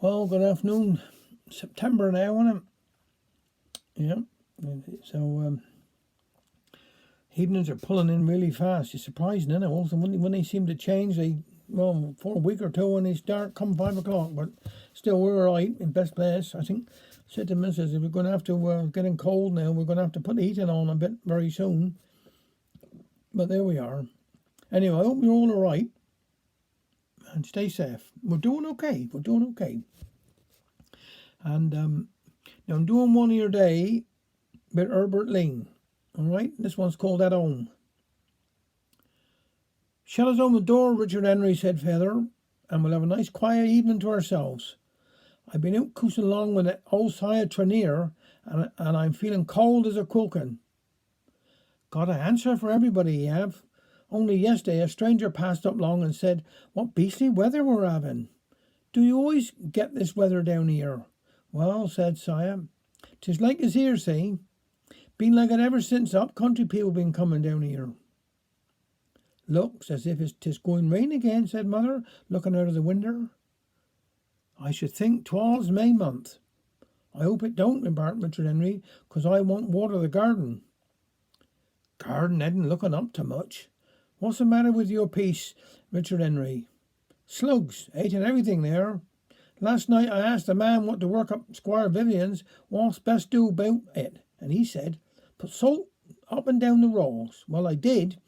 Well, good afternoon. September now, isn't it? Yeah. So evenings are pulling in really fast. It's surprising, isn't it? Also, when they seem to change, for a week or two when they start come 5 o'clock, but still we're all right in best place. I think I said to Mrs. if we're going to have to getting cold now, we're going to have to put the heating on a bit very soon. But there we are. Anyway, I hope you're all right and stay safe. We're doing okay. And now I'm doing one of your day with Herbert Ling. Alright, this one's called At Home. Shut us on the door, Richard Henry, said Feather, and we'll have a nice quiet evening to ourselves. I've been out coosing along with the old Sire Trenier, and I'm feeling cold as a quilkin. Got an answer for everybody, you have. Only yesterday a stranger passed up long and said, what beastly weather we're having. Do you always get this weather down here? Well, said Sire, 'tis like as here, see. Been like it ever since up country people been coming down here. Looks as if 'tis going rain again, said Mother, looking out of the window. I should think 'twas May month. I hope it don't, remarked Richard Henry, 'cause I want water the garden. Garden isn't looking up to much. What's the matter with your piece, Richard Henry? Slugs, eating everything there. Last night I asked a man what to work up Squire Vivian's, what's best do about it, and he said, put salt up and down the rolls. Well, I did,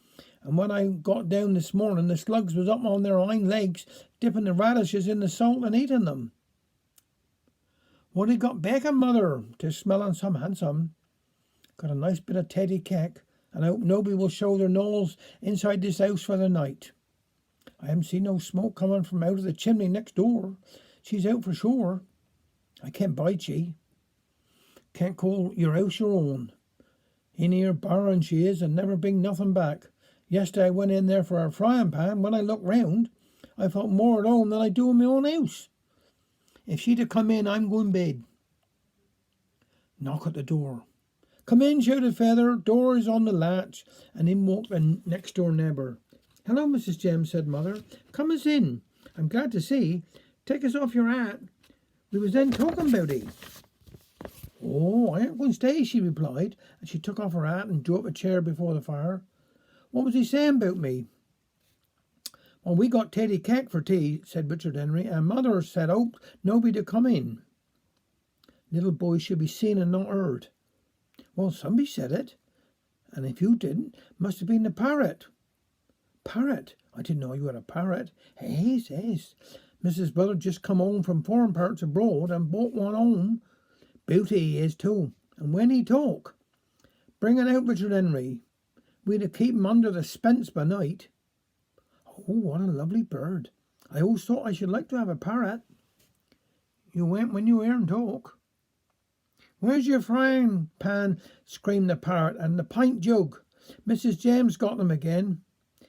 and when I got down this morning, the slugs was up on their hind legs, dipping the radishes in the salt and eating them. What have you got baking, Mother? 'Tis smelling some handsome. Got a nice bit of teddy cake, and I hope nobody will show their nose inside this house for the night. I haven't seen no smoke coming from out of the chimney next door. She's out for sure. I can't bite ye. Can't call your house your own. In here borrowing she is and never bring nothing back. Yesterday I went in there for a frying pan. When I looked round, I felt more at home than I do in my own house. If she'd have come in, I'm going bed. Knock at the door. Come in, shouted Feather. Door is on the latch, and in walked the next door neighbour. Hello, Mrs. Jem, said Mother. Come us in. I'm glad to see. Take us off your hat. We was then talking about it. Oh, I ain't going to stay, she replied, and she took off her hat and drew up a chair before the fire. What was he saying about me? Well, we got Teddy cake for tea, said Richard Henry, and Mother said, oh, nobody to come in. Little boys should be seen and not heard. Well, somebody said it, and if you didn't, must have been the parrot. Parrot? I didn't know you had a parrot. Yes. Mrs. Brother just come home from foreign parts abroad and bought one home. Beauty he is too, and when he talk. Bring it out, Richard Henry. We'd to keep him under the spence by night. Oh, what a lovely bird. I always thought I should like to have a parrot. You went when you hear him talk. Where's your frying pan? Screamed the parrot, and the pint jug. Mrs. James got them again.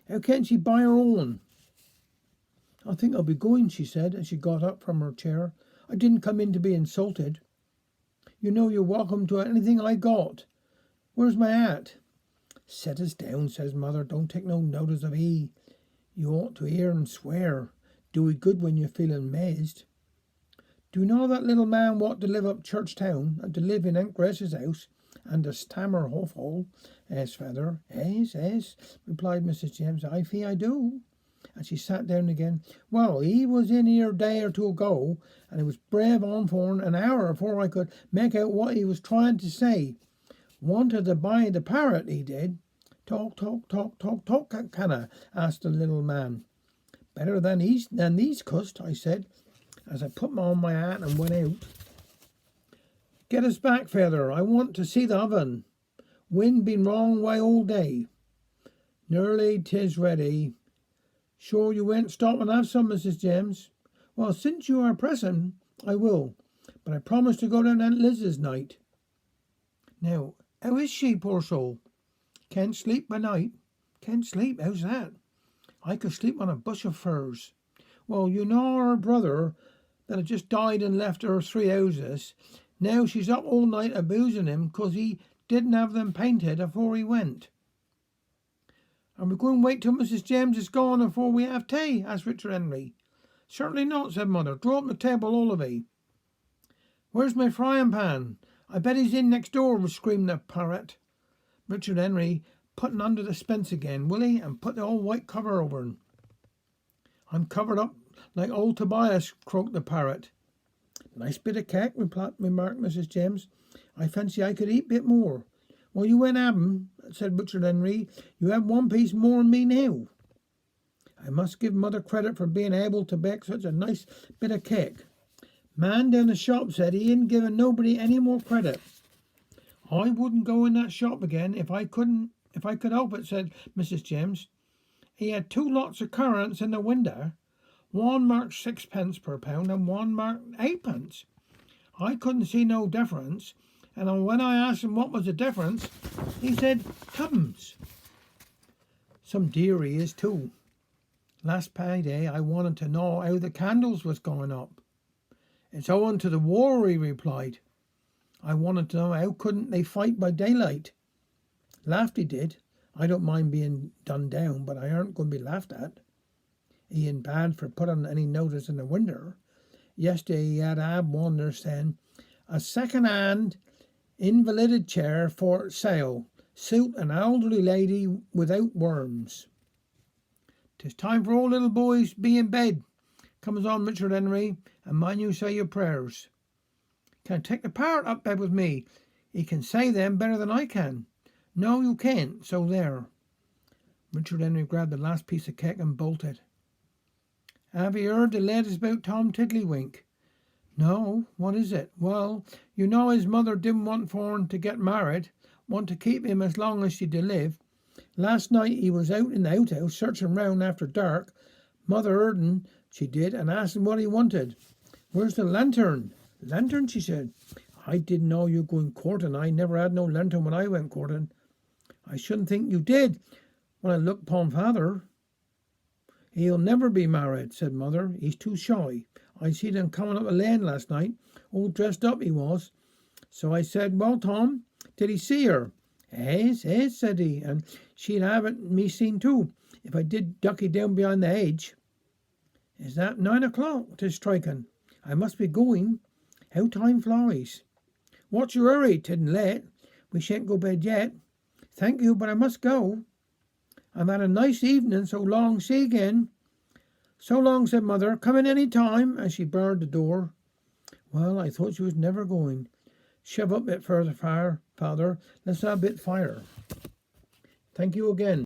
How can't she buy her own? I think I'll be going, she said, as she got up from her chair. I didn't come in to be insulted. You know you're welcome to anything I got. Where's my hat? Set us down, says Mother. Don't take no notice of he. You ought to hear him swear. Do it good when you're feeling mazed. Do you know that little man what to live up Churchtown and to live in Aunt Grace's house and to stammer Hawful? Yes, Feather. Yes, replied Mrs. James. I fee I do. And she sat down again. Well, he was in here a day or two ago, and it was brave on for an hour before I could make out what he was trying to say. Wanted to buy the parrot, he did. Talk, canna? Asked the little man. Better than these cussed, I said, as I put on my hat and went out. Get us back, Feather. I want to see the oven. Wind been wrong way all day. Nearly 'tis ready. Sure you won't stop and have some, Mrs. James? Well, since you are pressing, I will. But I promised to go down Aunt Liz's night. Now, how is she, poor soul? Can't sleep by night. Can't sleep? How's that? I could sleep on a bush of furs. Well, you know her brother that had just died and left her 3 houses. Now she's up all night abusing him 'cause he didn't have them painted afore he went. And we're going to wait till Mrs. James is gone before we have tea, asked Richard Henry. Certainly not, said Mother. Draw up the table, all of ye. Where's my frying pan? I bet he's in next door, screamed the parrot. Richard Henry putting under the spence again, will he? And put the old white cover over him. I'm covered up like old Tobias, croaked the parrot. Nice bit of cake, remarked Mrs. James. I fancy I could eat a bit more. Well, you went have 'em, said Richard Henry. You have one piece more than me now. I must give Mother credit for being able to bake such a nice bit of cake. Man down the shop said he ain't giving nobody any more credit. I wouldn't go in that shop again if I could help it, said Mrs. James. He had 2 lots of currants in the window. One marked 6 pence per pound and one marked 8 pence. I couldn't see no difference, and when I asked him what was the difference, he said 2pence. Some dear he is too. Last payday I wanted to know how the candles was going up. It's owing to the war, he replied. I wanted to know how couldn't they fight by daylight. Laughed he did. I don't mind being done down, but I aren't going to be laughed at. He ain't bad for putting any notice in the window. Yesterday he had one there saying, a second-hand invalided chair for sale. Suit an elderly lady without worms. 'Tis time for all little boys be in bed. Comes on, Richard Henry, and mind you say your prayers. Can I take the parrot up bed with me? He can say them better than I can. No, you can't, so there. Richard Henry grabbed the last piece of cake and bolted. Have you heard the latest about Tom Tiddlywink? No, what is it? Well, you know his mother didn't want for him to get married, want to keep him as long as she did live. Last night he was out in the outhouse searching round after dark. Mother heard him, she did, and asked him what he wanted. Where's the lantern? Lantern, she said. I didn't know you going courting. I never had no lantern when I went courting. I shouldn't think you did when I looked upon father. He'll never be married, said Mother. He's too shy. I seen him coming up the lane last night, all dressed up he was. So I said, well, Tom, did he see her? Yes, said he, and she'd have it me seen too, if I did ducky down behind the hedge. Is that 9 o'clock? 'Tis striking. I must be going. How time flies. What's your hurry, tidn't late? We shan't go bed yet. Thank you, but I must go. I've had a nice evening, so long, see again. So long, said Mother. Come in any time, as she barred the door. Well, I thought she was never going. Shove up a bit further, Father. Let's have a bit fire. Thank you again.